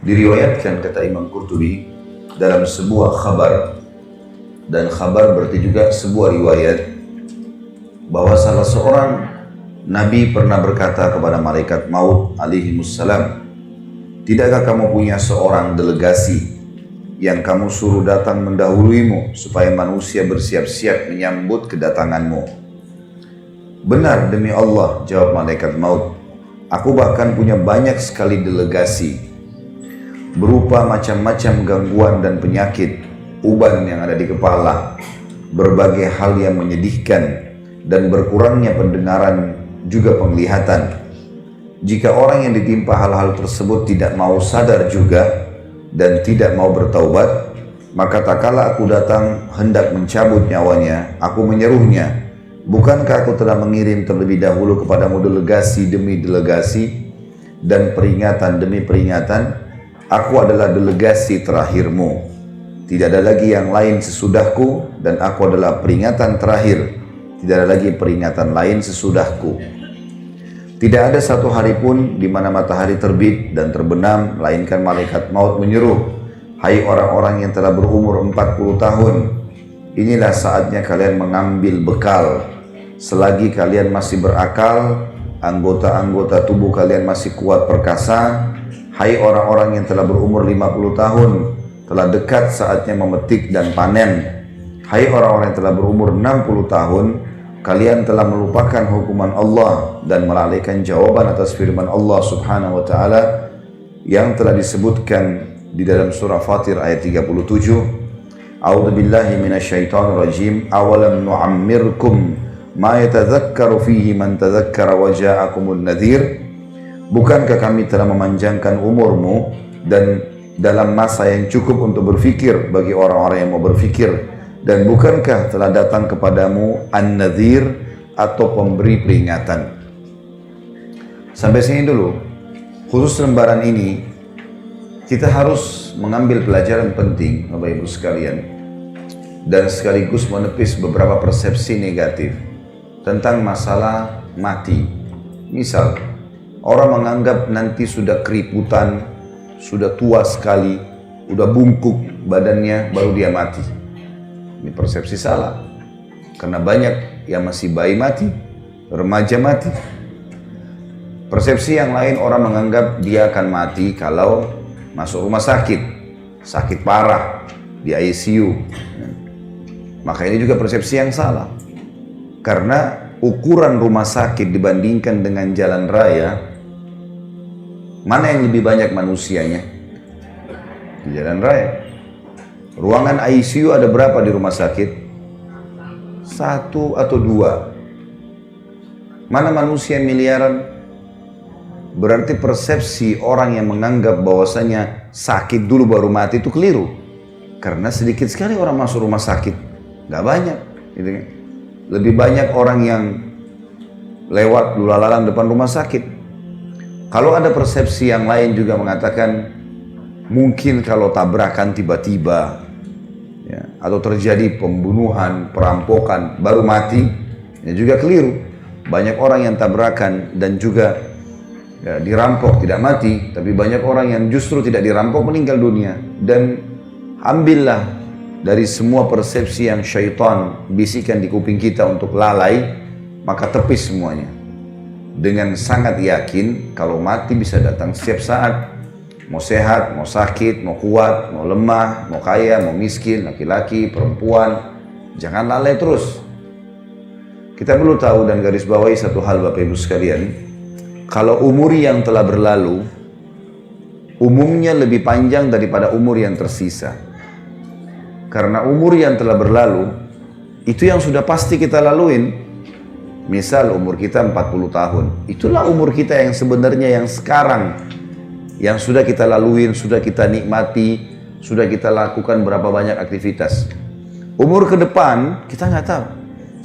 Diriwayatkan kata Imam Qurtubi dalam sebuah khabar, dan khabar berarti juga sebuah riwayat, bahwa salah seorang Nabi pernah berkata kepada malaikat maut alaihimussalam, "Tidakkah kamu punya seorang delegasi yang kamu suruh datang mendahuluimu supaya manusia bersiap-siap menyambut kedatanganmu?" "Benar demi Allah," jawab malaikat maut, "aku bahkan punya banyak sekali delegasi berupa macam-macam gangguan dan penyakit, uban yang ada di kepala, berbagai hal yang menyedihkan, dan berkurangnya pendengaran juga penglihatan. Jika orang yang ditimpa hal-hal tersebut tidak mau sadar juga dan tidak mau bertaubat, maka tak kala aku datang hendak mencabut nyawanya, aku menyeruhnya, 'Bukankah aku telah mengirim terlebih dahulu kepadamu delegasi demi delegasi dan peringatan demi peringatan? Aku adalah delegasi terakhirmu. Tidak ada lagi yang lain sesudahku, dan aku adalah peringatan terakhir. Tidak ada lagi peringatan lain sesudahku. Tidak ada satu hari pun di mana matahari terbit dan terbenam, melainkan malaikat maut menyeru, 'Hai orang-orang yang telah berumur 40 tahun, inilah saatnya kalian mengambil bekal. Selagi kalian masih berakal, anggota-anggota tubuh kalian masih kuat perkasa. Hai orang-orang yang telah berumur 50 tahun, telah dekat saatnya memetik dan panen. Hai orang-orang yang telah berumur 60 tahun, kalian telah melupakan hukuman Allah dan melalaikan jawaban atas firman Allah subhanahu wa ta'ala yang telah disebutkan di dalam surah Fatir ayat 37. A'udzu billahi minasyaitonir rajim. Awalam nu'ammirkum ma yatadzakkaru fihi man tadzakkara wa ja'akumun nadhir. Bukankah kami telah memanjangkan umurmu dan dalam masa yang cukup untuk berfikir bagi orang-orang yang mau berfikir, dan bukankah telah datang kepadamu an-nadhir atau pemberi peringatan?" Sampai sini dulu. Khusus lembaran ini kita harus mengambil pelajaran penting Bapak Ibu sekalian, dan sekaligus menepis beberapa persepsi negatif tentang masalah mati. Misal, orang menganggap nanti sudah keriputan, sudah tua sekali, udah bungkuk badannya, baru dia mati. Ini persepsi salah. Karena banyak yang masih bayi mati, remaja mati. Persepsi yang lain, orang menganggap dia akan mati kalau masuk rumah sakit, sakit parah, di ICU. Maka ini juga persepsi yang salah. Karena ukuran rumah sakit dibandingkan dengan jalan raya, mana yang lebih banyak manusianya? Di jalan raya. Ruangan ICU ada berapa di rumah sakit? 1 atau 2. Mana manusia miliaran? Berarti persepsi orang yang menganggap bahwasanya sakit dulu baru mati itu keliru. Karena sedikit sekali orang masuk rumah sakit. Gak banyak. Gitu kan? Lebih banyak orang yang lewat lulalang depan rumah sakit. Kalau ada persepsi yang lain juga mengatakan mungkin kalau tabrakan tiba-tiba ya, atau terjadi pembunuhan, perampokan baru mati, ya juga keliru. Banyak orang yang tabrakan dan juga ya, dirampok tidak mati, tapi banyak orang yang justru tidak dirampok meninggal dunia. Dan ambillah dari semua persepsi yang syaitan bisikan di kuping kita untuk lalai, maka tepis semuanya. Dengan sangat yakin kalau mati bisa datang setiap saat. Mau sehat, mau sakit, mau kuat, mau lemah, mau kaya, mau miskin, laki-laki, perempuan. Jangan lalai terus. Kita perlu tahu dan garis bawahi satu hal Bapak Ibu sekalian. Kalau umur yang telah berlalu, umumnya lebih panjang daripada umur yang tersisa. Karena umur yang telah berlalu, itu yang sudah pasti kita laluin. Misal umur kita 40 tahun, itulah umur kita yang sebenarnya yang sekarang, yang sudah kita laluin, sudah kita nikmati, sudah kita lakukan berapa banyak aktivitas. Umur ke depan kita nggak tahu,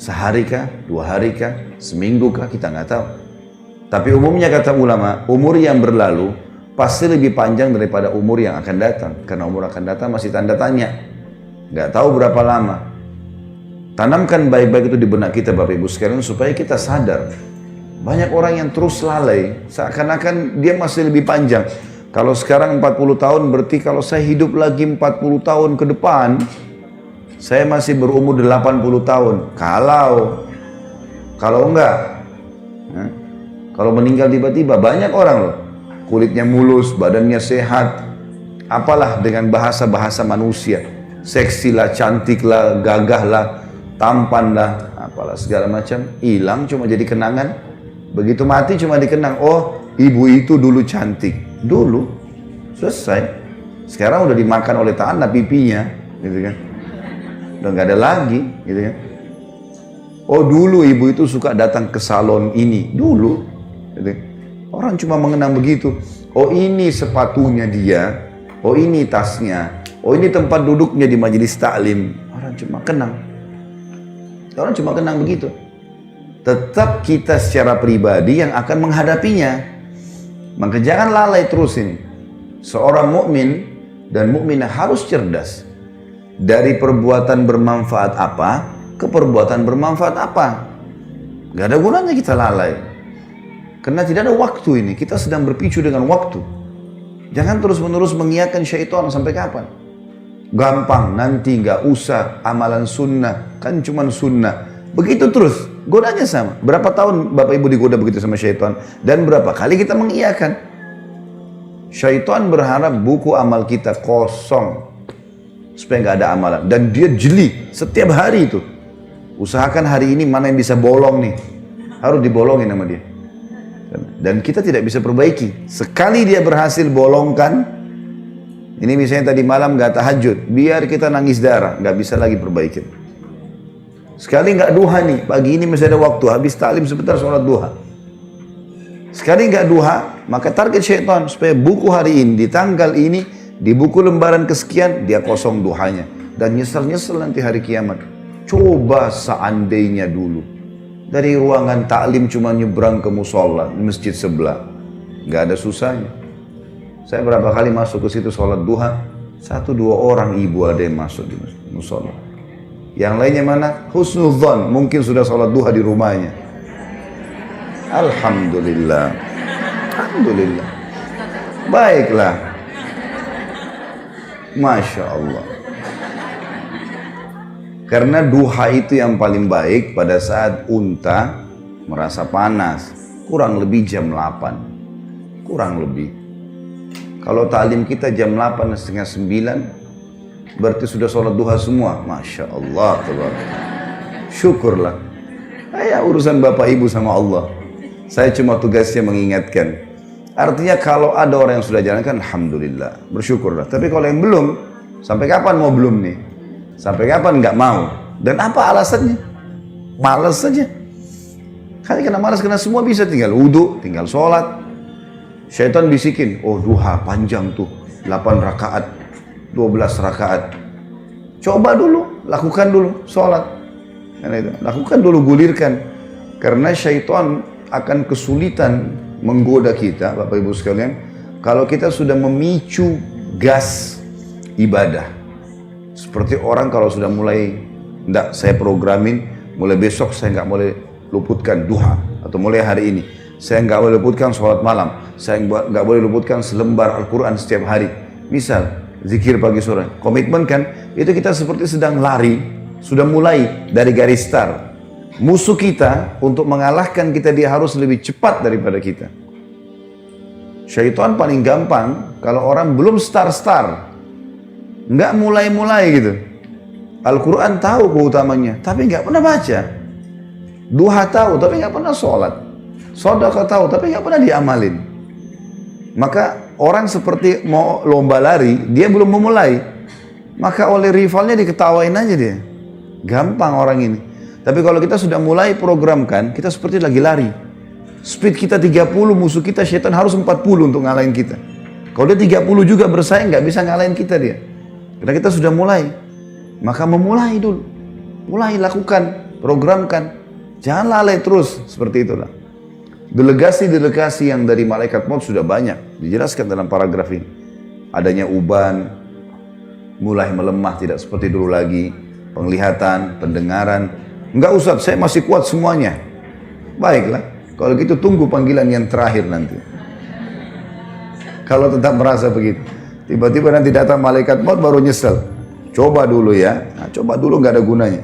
sehari kah, 2 hari kah, seminggu kah, kita nggak tahu. Tapi umumnya kata ulama, umur yang berlalu pasti lebih panjang daripada umur yang akan datang, karena umur akan datang masih tanda tanya, nggak tahu berapa lama. Tanamkan baik-baik itu di benak kita Bapak Ibu sekalian supaya kita sadar. Banyak orang yang terus lalai, seakan-akan dia masih lebih panjang. Kalau sekarang 40 tahun berarti kalau saya hidup lagi 40 tahun ke depan, saya masih berumur 80 tahun. Kalau enggak, kalau meninggal tiba-tiba, banyak orang loh, kulitnya mulus, badannya sehat, apalah dengan bahasa-bahasa manusia, seksi lah, cantik lah, gagah lah, tampan lah, apalah segala macam, hilang cuma jadi kenangan. Begitu mati cuma dikenang, oh ibu itu dulu cantik, dulu selesai. Sekarang udah dimakan oleh tanah pipinya, gitu kan, udah nggak ada lagi, gitu kan. Oh dulu ibu itu suka datang ke salon ini, dulu, gitu. Orang cuma mengenang begitu. Oh ini sepatunya dia, oh ini tasnya, oh ini tempat duduknya di majelis taklim. Orang cuma kenang. Orang cuma kenang begitu. Tetap kita secara pribadi yang akan menghadapinya. Maka jangan lalai terus ini. Seorang mukmin dan mukminah harus cerdas. Dari perbuatan bermanfaat apa ke perbuatan bermanfaat apa. Gak ada gunanya kita lalai. Karena tidak ada waktu ini. Kita sedang berpicu dengan waktu. Jangan terus-menerus mengiyakan syaitan sampai kapan. Gampang, nanti gak usah amalan sunnah. Kan cuman sunnah. Begitu terus. Godanya sama. Berapa tahun Bapak Ibu digoda begitu sama syaitan. Dan berapa kali kita mengiyakan. Syaitan berharap buku amal kita kosong. Supaya gak ada amalan. Dan dia jeli. Setiap hari itu. Usahakan hari ini mana yang bisa bolong nih. Harus dibolongin sama dia. Dan kita tidak bisa perbaiki. Sekali dia berhasil bolongkan, ini misalnya tadi malam gak tahajud, biar kita nangis darah, gak bisa lagi perbaikin. Sekali gak duha nih, pagi ini masih ada waktu, habis taklim sebentar sholat duha. Sekali gak duha, maka target syaitan supaya buku hari ini, di tanggal ini, di buku lembaran kesekian, dia kosong duhanya. Dan nyesel-nyesel nanti hari kiamat. Coba seandainya dulu. Dari ruangan taklim cuma nyebrang ke musola di masjid sebelah, nggak ada susahnya. Saya berapa kali masuk ke situ sholat duha, 1-2 orang ibu ada yang masuk di musola. Yang lainnya mana? Husnudzon, mungkin sudah sholat duha di rumahnya. Alhamdulillah, alhamdulillah. Baiklah, masya Allah. Karena duha itu yang paling baik pada saat unta merasa panas. Kurang lebih jam 8. Kurang lebih. Kalau taklim kita jam 8 setengah 9, berarti sudah sholat duha semua. Masya Allah. Syukurlah. Ya urusan Bapak Ibu sama Allah. Saya cuma tugasnya mengingatkan. Artinya kalau ada orang yang sudah jalankan, alhamdulillah. Bersyukurlah. Tapi kalau yang belum, sampai kapan mau belum nih? Sampai kapan nggak mau? Dan apa alasannya? Malas saja. Karena malas, karena semua bisa, tinggal wudhu, tinggal sholat. Syaitan bisikin, oh duha panjang tuh, 8 rakaat, 12 rakaat. Coba dulu, lakukan dulu sholat. Lakukan dulu, gulirkan. Karena syaitan akan kesulitan menggoda kita, Bapak Ibu sekalian, kalau kita sudah memicu gas ibadah. Seperti orang kalau sudah mulai, enggak, saya programin, mulai besok saya nggak boleh luputkan duha, atau mulai hari ini saya nggak boleh luputkan sholat malam, saya nggak boleh luputkan selembar Al-Quran setiap hari. Misal zikir pagi sore, komitmen kan? Itu kita seperti sedang lari, sudah mulai dari garis start. Musuh kita untuk mengalahkan kita, dia harus lebih cepat daripada kita. Syaitan paling gampang kalau orang belum start. Nggak mulai-mulai gitu. Al-Quran tahu keutamanya, tapi nggak pernah baca. Duha tahu, tapi nggak pernah sholat. Sedekah tahu, tapi nggak pernah diamalin. Maka orang seperti mau lomba lari, dia belum memulai. Maka oleh rivalnya diketawain aja dia. Gampang orang ini. Tapi kalau kita sudah mulai programkan, kita seperti lagi lari. Speed kita 30, musuh kita syaitan harus 40 untuk ngalahin kita. Kalau dia 30 juga bersaing, nggak bisa ngalahin kita dia. Karena kita sudah mulai, maka memulai dulu. Mulai, lakukan, programkan. Jangan lalai terus, seperti itulah. Delegasi-delegasi yang dari malaikat maut sudah banyak. Dijelaskan dalam paragraf ini. Adanya uban, mulai melemah, tidak seperti dulu lagi. Penglihatan, pendengaran. Enggak Ustaz, saya masih kuat semuanya. Baiklah, kalau gitu tunggu panggilan yang terakhir nanti. Kalau tetap merasa begitu. Tiba-tiba nanti datang malaikat maut baru nyesel. Coba dulu ya. Nah, coba dulu nggak ada gunanya.